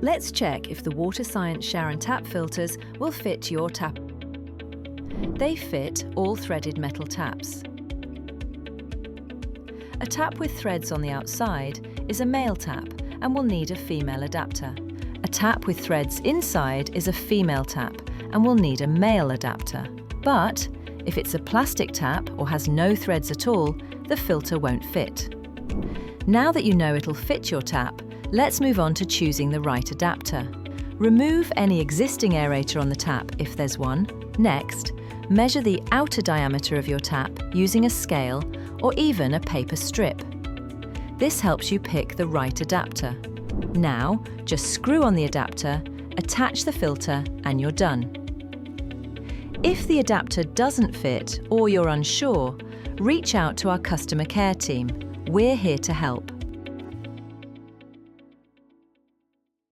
Let's check if the WaterScience shower and tap filters will fit your tap. They fit all threaded metal taps. A tap with threads on the outside is a male tap and will need a female adapter. A tap with threads inside is a female tap and will need a male adapter. But if it's a plastic tap or has no threads at all, the filter won't fit. Now that you know it'll fit your tap, let's move on to choosing the right adapter. Remove any existing aerator on the tap if there's one. Next, measure the outer diameter of your tap using a scale or even a paper strip. This helps you pick the right adapter. Now, just screw on the adapter, attach the filter, and you're done. If the adapter doesn't fit or you're unsure, reach out to our customer care team. We're here to help.